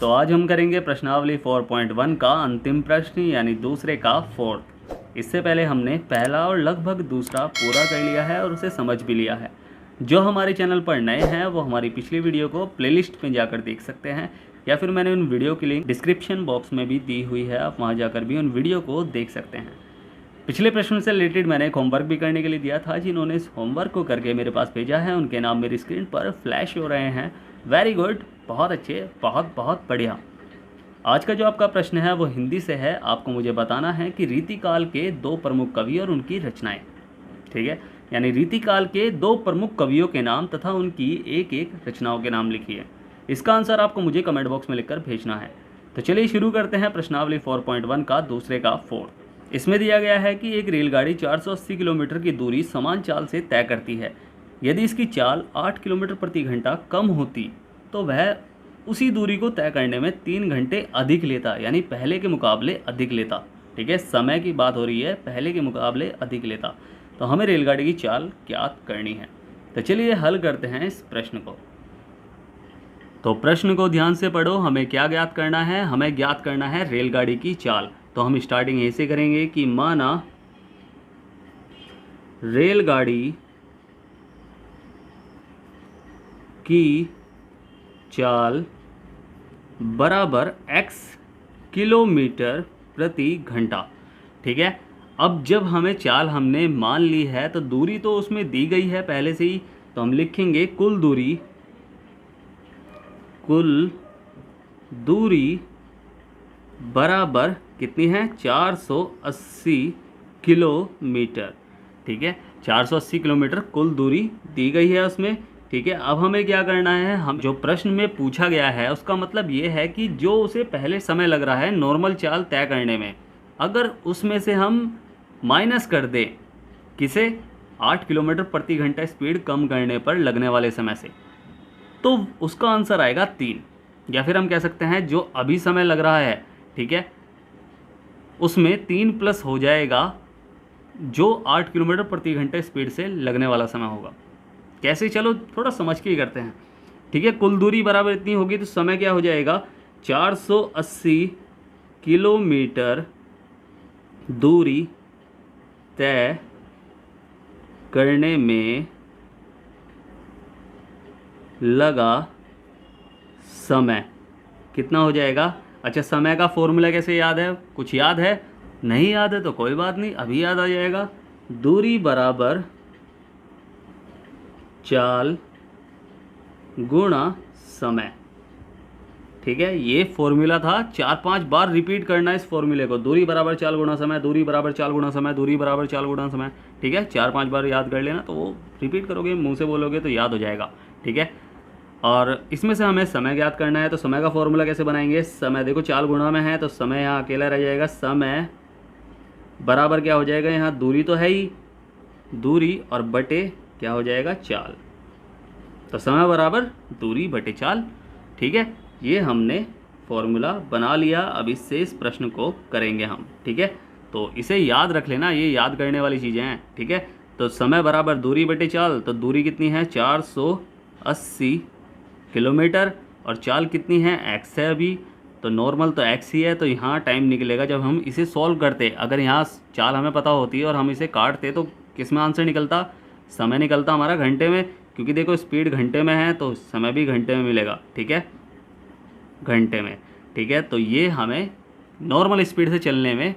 तो आज हम करेंगे प्रश्नावली 4.1 का अंतिम प्रश्न यानी दूसरे का फोर्थ। इससे पहले हमने पहला और लगभग दूसरा पूरा कर लिया है और उसे समझ भी लिया है। जो हमारे चैनल पर नए हैं वो हमारी पिछली वीडियो को प्लेलिस्ट में जाकर देख सकते हैं या फिर मैंने उन वीडियो की लिंक डिस्क्रिप्शन बॉक्स में भी दी हुई है, आप वहाँ जाकर भी उन वीडियो को देख सकते हैं। पिछले प्रश्न से रिलेटेड मैंने एक होमवर्क भी करने के लिए दिया था। जिन्होंने इस होमवर्क को करके मेरे पास भेजा है उनके नाम मेरी स्क्रीन पर फ्लैश हो रहे हैं। वेरी गुड, बहुत अच्छे, बहुत बहुत बढ़िया। आज का जो आपका प्रश्न है वो हिंदी से है। आपको मुझे बताना है कि रीतिकाल के दो प्रमुख कवि और उनकी रचनाएं। ठीक है, यानी रीतिकाल के दो प्रमुख कवियों के नाम तथा उनकी एक एक रचनाओं के नाम लिखिए। इसका आंसर आपको मुझे कमेंट बॉक्स में लिखकर भेजना है। तो चलिए शुरू करते हैं प्रश्नावली 4.1 का दूसरे का फोर्थ। इसमें दिया गया है कि एक रेलगाड़ी 480 किलोमीटर की दूरी समान चाल से तय करती है। यदि इसकी चाल 8 किलोमीटर प्रति घंटा कम होती तो वह उसी दूरी को तय करने में 3 घंटे अधिक लेता, यानी पहले के मुकाबले अधिक लेता। ठीक है, समय की बात हो रही है, पहले के मुकाबले अधिक लेता। तो हमें रेलगाड़ी की चाल ज्ञात करनी है। तो चलिए हल करते हैं इस प्रश्न को। तो प्रश्न को ध्यान से पढ़ो। हमें क्या ज्ञात करना है? हमें ज्ञात करना है रेलगाड़ी की चाल। तो हम स्टार्टिंग ऐसे करेंगे कि माना रेलगाड़ी की चाल बराबर x किलोमीटर प्रति घंटा। ठीक है, अब जब हमें चाल हमने मान ली है तो दूरी तो उसमें दी गई है पहले से ही, तो हम लिखेंगे कुल दूरी बराबर कितनी है? 480 किलोमीटर। ठीक है, 480 किलोमीटर कुल दूरी दी गई है उसमें। ठीक है, अब हमें क्या करना है? हम जो प्रश्न में पूछा गया है उसका मतलब ये है कि जो उसे पहले समय लग रहा है नॉर्मल चाल तय करने में, अगर उसमें से हम माइनस कर दें किसे? 8 किलोमीटर प्रति घंटा स्पीड कम करने पर लगने वाले समय से, तो उसका आंसर आएगा 3। या फिर हम कह सकते हैं जो अभी समय लग रहा है, ठीक है, उसमें 3 प्लस हो जाएगा जो 8 किलोमीटर प्रति घंटे स्पीड से लगने वाला समय होगा। कैसे? चलो थोड़ा समझ के ही करते हैं। ठीक है, कुल दूरी बराबर इतनी होगी तो समय क्या हो जाएगा? 480 किलोमीटर दूरी तय करने में लगा समय कितना हो जाएगा? अच्छा, समय का फॉर्मूला कैसे याद है? कुछ याद है? नहीं याद है तो कोई बात नहीं, अभी याद आ जाएगा। दूरी बराबर चाल गुणा समय। ठीक है, ये फॉर्मूला था। 4-5 बार रिपीट करना है इस फॉर्मूले को। दूरी बराबर चाल गुणा समय, दूरी बराबर चाल गुणा समय, दूरी बराबर चाल गुणा समय। ठीक है, 4-5 बार याद कर लेना, तो वो रिपीट करोगे, मुंह से बोलोगे तो याद हो जाएगा। ठीक है, और इसमें से हमें समय ज्ञात करना है। तो समय का फॉर्मूला कैसे बनाएंगे? समय देखो चाल गुणा में है तो समय यहाँ अकेला रह जाएगा। समय बराबर क्या हो जाएगा? यहाँ दूरी तो है ही, दूरी और बटे क्या हो जाएगा? चाल। तो समय बराबर दूरी बटे चाल। ठीक है, ये हमने फॉर्मूला बना लिया। अब इससे इस प्रश्न को करेंगे हम। ठीक है, तो इसे याद रख लेना, ये याद करने वाली चीज़ें हैं। ठीक है, तो समय बराबर दूरी बटे चाल। तो दूरी कितनी है? 480 किलोमीटर और चाल कितनी है? x है अभी, तो नॉर्मल तो x ही है। तो यहाँ टाइम निकलेगा जब हम इसे सॉल्व करते। अगर यहाँ चाल हमें पता होती है और हम इसे काटते तो किस में आंसर निकलता? समय निकलता हमारा घंटे में, क्योंकि देखो स्पीड घंटे में है तो समय भी घंटे में मिलेगा। ठीक है, घंटे में। ठीक है, तो ये हमें नॉर्मल स्पीड से चलने में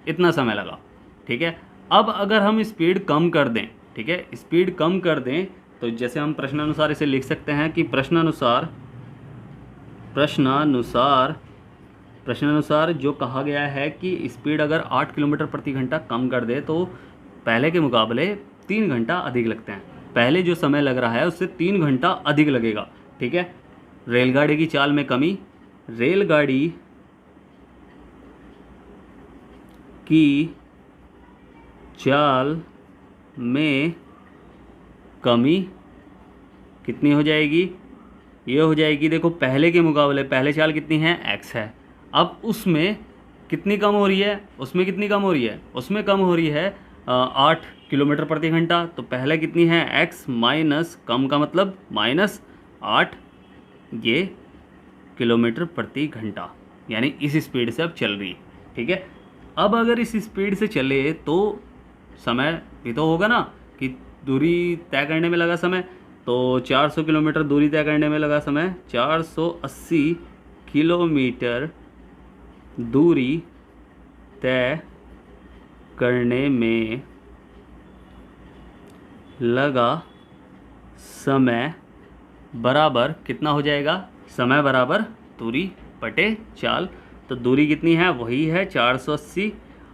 इतना समय लगा। ठीक है, अब अगर हम स्पीड कम कर दें, ठीक है, स्पीड कम कर दें तो जैसे हम प्रश्नानुसार इसे लिख सकते हैं कि प्रश्नानुसार जो कहा गया है कि स्पीड अगर 8 किलोमीटर प्रति घंटा कम कर दे तो पहले के मुकाबले 3 घंटा अधिक लगते हैं। पहले जो समय लग रहा है उससे 3 घंटा अधिक लगेगा। ठीक है, रेलगाड़ी की चाल में कमी, रेलगाड़ी की चाल में कमी कितनी हो जाएगी? ये हो जाएगी, देखो पहले के मुकाबले पहले चाल कितनी है? x है। अब उसमें कितनी कम हो रही है? उसमें कितनी कम हो रही है? उसमें कम हो रही है 8 किलोमीटर प्रति घंटा। तो पहले कितनी है? x माइनस, कम का मतलब माइनस 8, ये किलोमीटर प्रति घंटा, यानी इस स्पीड से अब चल रही है। ठीक है, अब अगर इस स्पीड से चले तो समय भी तो होगा ना, कि दूरी तय करने में लगा समय, तो 400 किलोमीटर दूरी तय करने में लगा समय, 480 किलोमीटर दूरी तय करने में लगा समय बराबर कितना हो जाएगा, समय बराबर दूरी बटे चाल। तो दूरी कितनी है, वही है 480,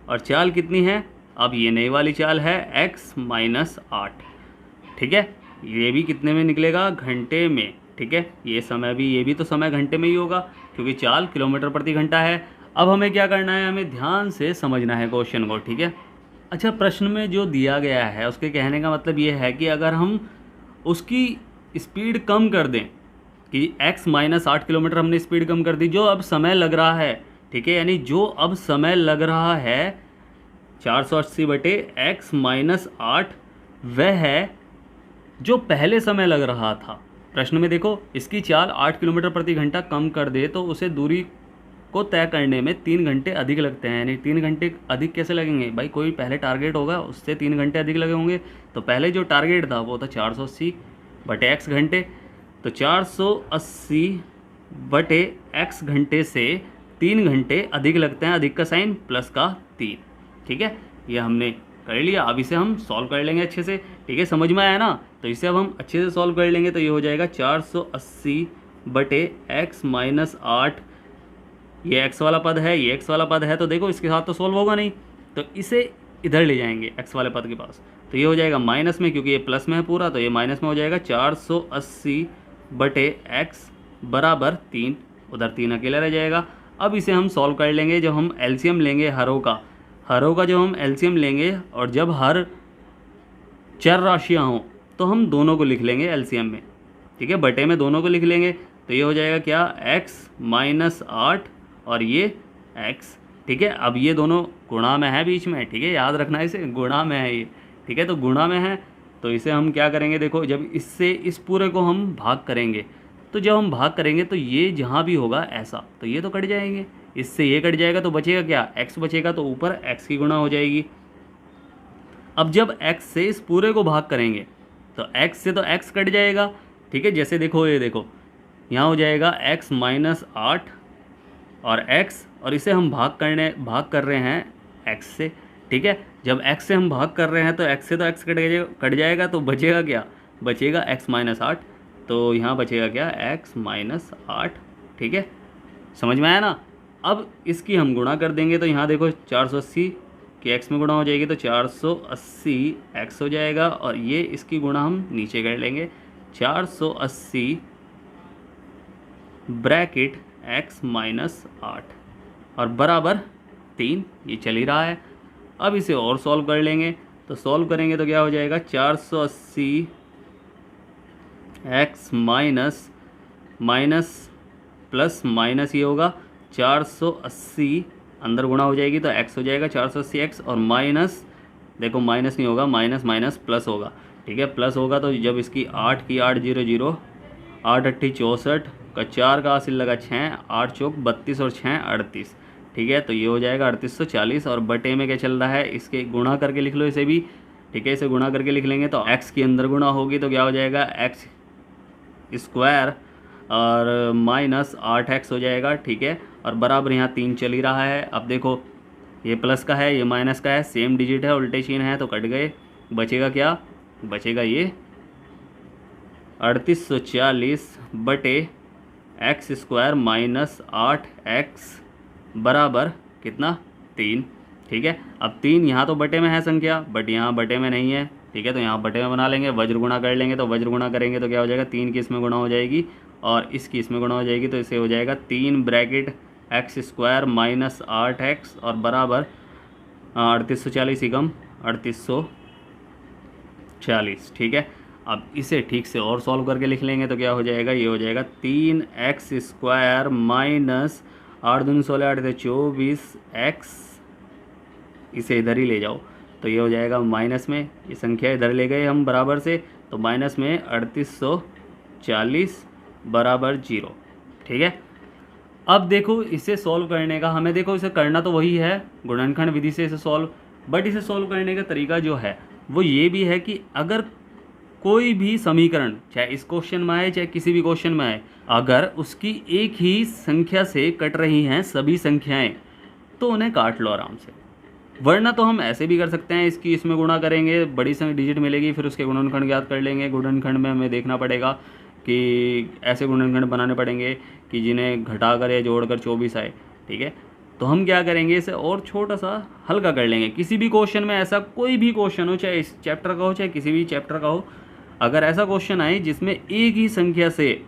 और चाल कितनी है, अब ये नई वाली चाल है x माइनस 8। ठीक है, ये भी कितने में निकलेगा, घंटे में। ठीक है, ये समय भी, ये भी तो समय घंटे में ही होगा, क्योंकि चाल किलोमीटर प्रति घंटा है। अब हमें क्या करना है, हमें ध्यान से समझना है क्वेश्चन को। ठीक है, अच्छा, प्रश्न में जो दिया गया है उसके कहने का मतलब ये है कि अगर हम उसकी स्पीड कम कर दें, कि x माइनस 8 किलोमीटर हमने स्पीड कम कर दी, जो अब समय लग रहा है, ठीक है, यानी जो अब समय लग रहा है 480 बटे x माइनस 8, वह है जो पहले समय लग रहा था। प्रश्न में देखो, इसकी चाल 8 किलोमीटर प्रति घंटा कम कर दे तो उसे दूरी को तय करने में 3 घंटे अधिक लगते हैं। यानी 3 घंटे अधिक कैसे लगेंगे भाई, कोई पहले टारगेट होगा उससे 3 घंटे अधिक लगे होंगे। तो पहले जो टारगेट था वो था 480 बटे x घंटे, तो 480 बटे x घंटे से 3 घंटे अधिक लगते हैं, अधिक का साइन प्लस का 3। ठीक है, ये हमने कर लिया। अब इसे हम सॉल्व कर लेंगे अच्छे से। ठीक है, समझ में आया ना, तो इसे अब हम अच्छे से सॉल्व कर लेंगे। तो ये हो जाएगा 480 बटे x माइनस 8, ये x वाला पद है, ये x वाला पद है, तो देखो इसके साथ तो सॉल्व होगा नहीं, तो इसे इधर ले जाएंगे x वाले पद के पास, तो ये हो जाएगा माइनस में, क्योंकि ये प्लस में है पूरा, तो ये माइनस में हो जाएगा। 480 बटे x बराबर 3, उधर 3 अकेला रह जाएगा। अब इसे हम सॉल्व कर लेंगे। जब हम एलसीएम लेंगे हरों का जब हम एलसीएम लेंगे, और जब हर चर राशियाँ हों तो हम दोनों को लिख लेंगे एलसीएम में। ठीक है, बटे में दोनों को लिख लेंगे, तो ये हो जाएगा क्या, x माइनस 8 और ये x। ठीक है, अब ये दोनों गुणा में है बीच में। ठीक है, याद रखना इसे, गुणा में है ये। ठीक है, तो गुणा में है, तो इसे हम क्या करेंगे, देखो जब इससे इस पूरे को हम भाग करेंगे, तो जब हम भाग करेंगे तो ये जहाँ भी होगा ऐसा, तो ये तो कट जाएंगे, इससे ये कट जाएगा, तो बचेगा क्या, x बचेगा, तो ऊपर x की गुणा हो जाएगी। अब जब x से इस पूरे को भाग करेंगे तो x से तो x कट जाएगा। ठीक है, जैसे देखो, ये देखो यहाँ हो जाएगा x माइनस 8 और x, और इसे हम भाग कर रहे हैं x से। ठीक है, जब x से हम भाग कर रहे हैं तो x से तो x कट जाएगा, तो बचेगा क्या, बचेगा x माइनस 8, तो यहाँ बचेगा क्या, x माइनस 8। ठीक है, समझ में आया ना। अब इसकी हम गुणा कर देंगे, तो यहाँ देखो 480 की x में गुणा हो जाएगी, तो 480 x हो जाएगा, और ये इसकी गुणा हम नीचे कर लेंगे, 480 ब्रैकेट x माइनस 8 और बराबर 3, ये चल ही रहा है। अब इसे और सॉल्व कर लेंगे, तो सॉल्व करेंगे तो क्या हो जाएगा, 480 x minus minus plus minus ये होगा 480, अंदर गुणा हो जाएगी तो x हो जाएगा 480x, और माइनस, देखो माइनस नहीं होगा, माइनस माइनस प्लस होगा। ठीक है, प्लस होगा, तो जब इसकी 8 की 8 0 0, 8 8 64 का 4 का हासिल लगा 6, 8 चौक 32 और 6 38। ठीक है, तो ये हो जाएगा 3840, और बटे में क्या चल रहा है, इसके गुणा करके लिख लो इसे भी। ठीक है, इसे गुणा करके लिख लेंगे, तो x की अंदर गुणा होगी तो क्या हो जाएगा, x स्क्वायर और माइनस 8x हो जाएगा। ठीक है, और बराबर यहाँ 3 चल ही रहा है। अब देखो ये प्लस का है, ये माइनस का है, सेम डिजिट है, उल्टे चिन्ह है, तो कट गए, बचेगा क्या, बचेगा ये 3840 बटे x स्क्वायर माइनस 8x बराबर कितना, 3। ठीक है, अब 3 यहाँ तो बटे में है संख्या, बट यहाँ बटे में नहीं है। ठीक है, तो यहाँ बटे में बना लेंगे, वज्र गुणा कर लेंगे, तो वज्र गुणा करेंगे तो क्या हो जाएगा, 3 की इसमें गुणा हो जाएगी और इसकी इसमें गुणा हो जाएगी, तो इसे हो जाएगा 3 bracket x square minus 8x और बराबर 3840 एकम 3840। ठीक है, अब इसे ठीक से और सॉल्व करके लिख लेंगे, तो क्या हो जाएगा, ये हो जाएगा 3x स्क्वायर माइनस 8 दूनी 16 8 24x, इसे इधर ही ले जाओ, तो ये हो जाएगा माइनस में, ये संख्या इधर ले गए हम बराबर से, तो माइनस में 3840 बराबर 0। ठीक है, अब देखो इसे सॉल्व करने का हमें, देखो इसे करना तो वही है गुणनखंड विधि से इसे सॉल्व, बट इसे सॉल्व करने का तरीका जो है वो ये भी है कि अगर कोई भी समीकरण चाहे इस क्वेश्चन में आए चाहे किसी भी क्वेश्चन में आए, अगर उसकी एक ही संख्या से कट रही हैं सभी संख्याएं तो उन्हें काट लो आराम से। वरना तो हम ऐसे भी कर सकते हैं, इसकी इसमें गुणा करेंगे, बड़ी संख्या डिजिट मिलेगी, फिर उसके गुणनखंड ज्ञात कर लेंगे। गुणनखंड में हमें देखना पड़ेगा कि ऐसे गुणनखंड बनाने पड़ेंगे कि जिन्हें घटाकर या जोड़कर 24 आए। ठीक है, तो हम क्या करेंगे, इसे और छोटा सा हल्का कर लेंगे। किसी भी क्वेश्चन में ऐसा कोई भी क्वेश्चन हो, चाहे इस चैप्टर का हो चाहे किसी भी चैप्टर का हो, अगर ऐसा क्वेश्चन आए जिसमें एक ही संख्या से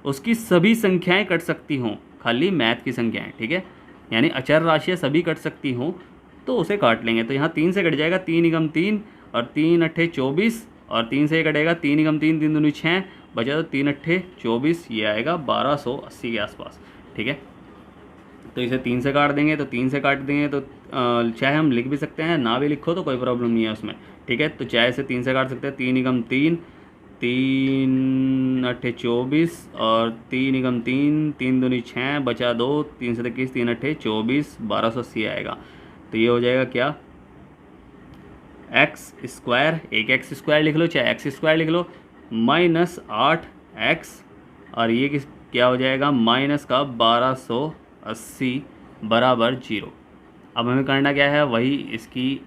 उसकी सभी संख्याएं कट सकती हों, खाली मैथ की संख्याएं, ठीक है, यानी अचर राशियाँ सभी कट सकती हों, तो उसे काट लेंगे। तो यहाँ 3 से कट जाएगा, 3 × 3 और 3 × 8 = 24, और 3 से कटेगा 3 × 3 3 दूनी 6, बचा तो 3 × 8 = 24, ये आएगा 1280 के आसपास। ठीक है, तो इसे 3 से काट देंगे, तो 3 से काट देंगे तो चाहे हम लिख भी सकते हैं, ना भी लिखो तो कोई प्रॉब्लम नहीं है उसमें। ठीक है, तो चाहे इसे 3 से काट सकते हैं, 3 × 3 3 × 8 = 24, और 3 × 3 3 दूनी 6, बचा 2, 3 से 21, 3 × 8 = 24, 1280 आएगा। तो ये हो जाएगा क्या, x², एक x² लिख लो चाहे x² लिख लो, -8x, और ये क्या हो जाएगा, माइनस का 1280 बराबर 0। अब हमें करना क्या है, वही इसकी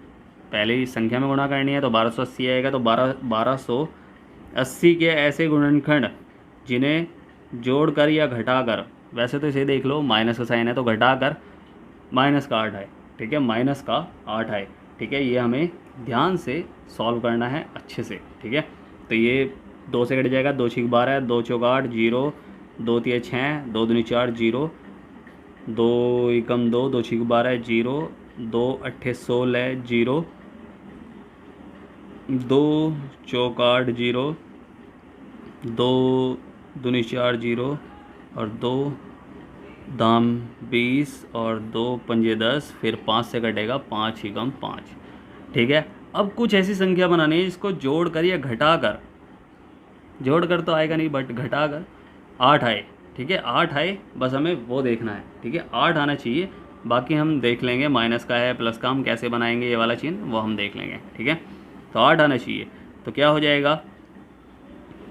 पहले ही संख्या में गुणा करनी है, तो 1280 आएगा। तो 1280 के ऐसे गुणनखंड जिन्हें जोड़कर या घटाकर, वैसे तो इसे देख लो माइनस का साइन है तो घटाकर -8 आए। ठीक है, -8 आए। ठीक है, ये हमें ध्यान से सॉल्व करना है अच्छे से। ठीक है, तो ये 2 से कट जाएगा, 2 × 6 = 12, 2 × 4 = 8, 0, 2 × 3 = 6, 2 दूनी 4, 0, 2 × 2, 2 × 6 = 12, 0, 2 × 8 = 16, 0, 2 × 4 = 8, 0, 2 दूनी 4, 0, और 2 दाम 20, और 2 पंजे 10, फिर 5 से कटेगा 5 × 5। ठीक है, अब कुछ ऐसी संख्या बनानी है जिसको जोड़कर या घटाकर, जोड़कर तो आएगा नहीं बट घटाकर 8 आए। ठीक है, 8 आए, बस हमें वो देखना है। ठीक है, 8 आना चाहिए, बाकी हम देख लेंगे, माइनस का है प्लस का हम कैसे बनाएंगे ये वाला चिन्ह वो हम देख लेंगे। ठीक है, तो 8 आना चाहिए। तो क्या हो जाएगा,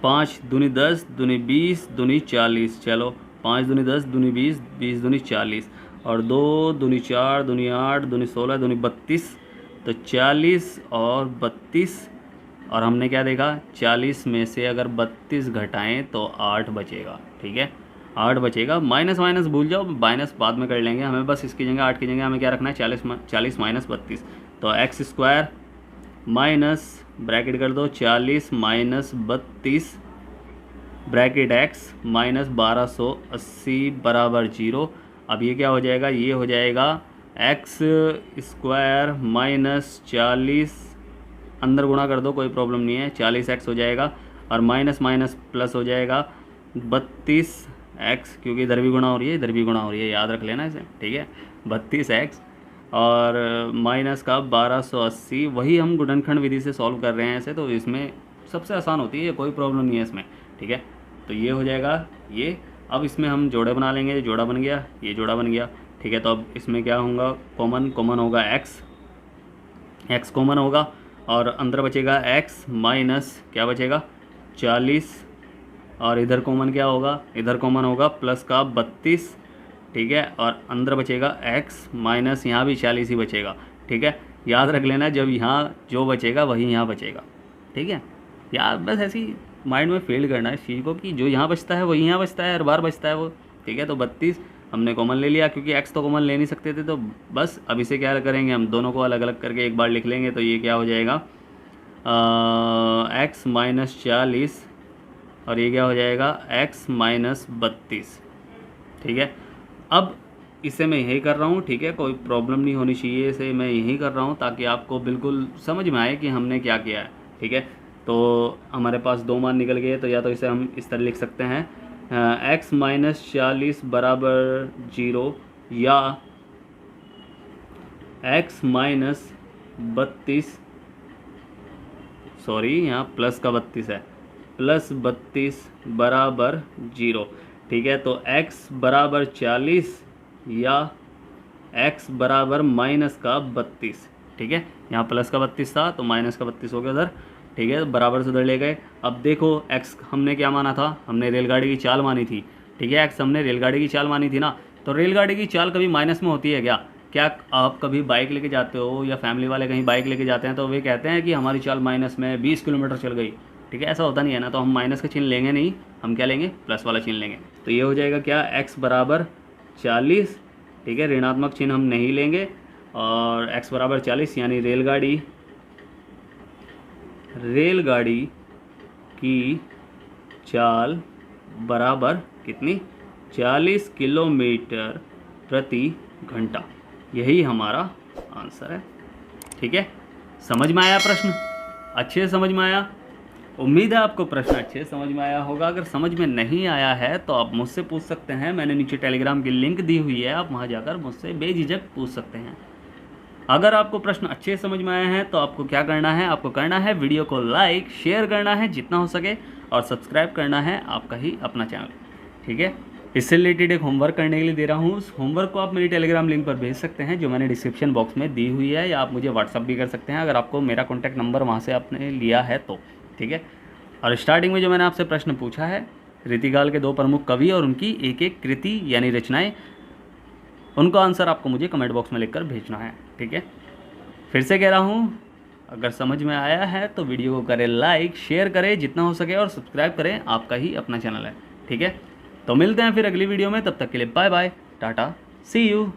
5 दूनी 10, दूनी 20, दूनी 40, चलो 5 दूनी 10, दूनी 20, 20 दूनी 40, और 2 दूनी 4, दूनी 8, दूनी 16, दूनी 32, तो 40 और 32, और हमने क्या देखा, 40 में से अगर 32 घटाएं तो 8 बचेगा। ठीक है, 8 बचेगा, माइनस माइनस भूल जाओ, माइनस बाद में कर लेंगे, हमें बस इसकी जगह 8 की जगह हमें क्या रखना है, 40 - 32, तो x² माइनस ब्रैकेट कर दो 40 - 32 ब्रैकेट x माइनस 1280 बराबर 0। अब ये क्या हो जाएगा, ये हो जाएगा x² माइनस 40, अंदर गुणा कर दो कोई प्रॉब्लम नहीं है, 40x हो जाएगा, और माइनस माइनस प्लस हो जाएगा 32x, क्योंकि इधर भी गुणा हो रही है इधर भी गुणा हो रही है, याद रख लेना इसे। ठीक है, 32x और माइनस का 1280, वही हम गुणनखंड विधि से सॉल्व कर रहे हैं ऐसे, तो इसमें सबसे आसान होती है, कोई प्रॉब्लम नहीं है इसमें। ठीक है, तो ये हो जाएगा ये। अब इसमें हम जोड़े बना लेंगे, जोड़ा बन गया, ये जोड़ा बन गया। ठीक है, तो अब इसमें क्या होगा, कॉमन होगा x कॉमन होगा, और अंदर बचेगा x माइनस क्या बचेगा 40, और इधर कॉमन क्या होगा, इधर कॉमन होगा प्लस का 32। ठीक है, और अंदर बचेगा x माइनस यहाँ भी 40 ही बचेगा। ठीक है, याद रख लेना, जब यहाँ जो बचेगा वही यहाँ बचेगा। ठीक है, यार बस ऐसी माइंड में फील करना है इस चीज़ को कि जो यहाँ बचता है वही यहाँ बचता है, हर बार बचता है वो। ठीक है, तो 32 हमने कॉमन ले लिया, क्योंकि x तो कॉमन ले नहीं सकते थे, तो बस अब इसे क्या करेंगे, हम दोनों को अलग अलग करके एक बार लिख लेंगे। तो ये क्या हो जाएगा, x माइनस 40, और ये क्या हो जाएगा x माइनस 32। ठीक है, अब इसे मैं यही कर रहा हूँ। ठीक है, कोई प्रॉब्लम नहीं होनी चाहिए, इसे मैं यही कर रहा हूँ ताकि आपको बिल्कुल समझ में आए कि हमने क्या किया है। ठीक है, तो हमारे पास 2 मान निकल गए, तो या तो इसे हम इस तरह लिख सकते हैं, x माइनस 40 बराबर 0, या x माइनस 32, सॉरी यहाँ प्लस का 32 है, प्लस 32 बराबर 0। ठीक है, तो x बराबर 40 या x बराबर माइनस का 32। ठीक है, यहाँ प्लस का 32 था तो माइनस का 32 हो गया उधर। ठीक है, बराबर से उधर ले गए। अब देखो x हमने क्या माना था, हमने रेलगाड़ी की चाल मानी थी। ठीक है, x हमने रेलगाड़ी की चाल मानी थी ना, तो रेलगाड़ी की चाल कभी माइनस में होती है क्या? क्या आप कभी बाइक लेके जाते हो या फैमिली वाले कहीं बाइक लेके जाते हैं तो वे कहते हैं कि हमारी चाल माइनस में 20 किलोमीटर चल गई? ठीक है, ऐसा होता नहीं है ना, तो हम माइनस का चिन्ह लेंगे नहीं, हम क्या लेंगे, प्लस वाला चिन्ह लेंगे। तो ये हो जाएगा क्या, x बराबर 40। ठीक है, ऋणात्मक चिन्ह हम नहीं लेंगे, और x बराबर 40 यानी रेलगाड़ी की चाल बराबर कितनी, 40 किलोमीटर प्रति घंटा। यही हमारा आंसर है। ठीक है, समझ में आया प्रश्न? अच्छे से समझ में आया? उम्मीद है आपको प्रश्न अच्छे से समझ में आया होगा। अगर समझ में नहीं आया है तो आप मुझसे पूछ सकते हैं, मैंने नीचे टेलीग्राम की लिंक दी हुई है, आप वहां जाकर मुझसे बेझिझक पूछ सकते हैं। अगर आपको प्रश्न अच्छे से समझ में आए हैं तो आपको क्या करना है, आपको करना है वीडियो को लाइक शेयर करना है जितना हो सके, और सब्सक्राइब करना है आपका ही अपना चैनल। ठीक है, इससे रिलेटेड एक होमवर्क करने के लिए दे रहा हूँ। उस होमवर्क को आप मेरी टेलीग्राम लिंक पर भेज सकते हैं जो मैंने डिस्क्रिप्शन बॉक्स में दी हुई है, या आप मुझे व्हाट्सअप भी कर सकते हैं अगर आपको मेरा कॉन्टैक्ट नंबर वहाँ से आपने लिया है तो। ठीक है, और स्टार्टिंग में जो मैंने आपसे प्रश्न पूछा है, रीतिकाल के 2 प्रमुख कवि और उनकी एक एक कृति यानी रचनाएं, उनका आंसर आपको मुझे कमेंट बॉक्स में लिखकर भेजना है। ठीक है, फिर से कह रहा हूँ, अगर समझ में आया है तो वीडियो को करें लाइक शेयर करें जितना हो सके, और सब्सक्राइब करें, आपका ही अपना चैनल है। ठीक है, तो मिलते हैं फिर अगली वीडियो में, तब तक के लिए bye bye, tata, see you.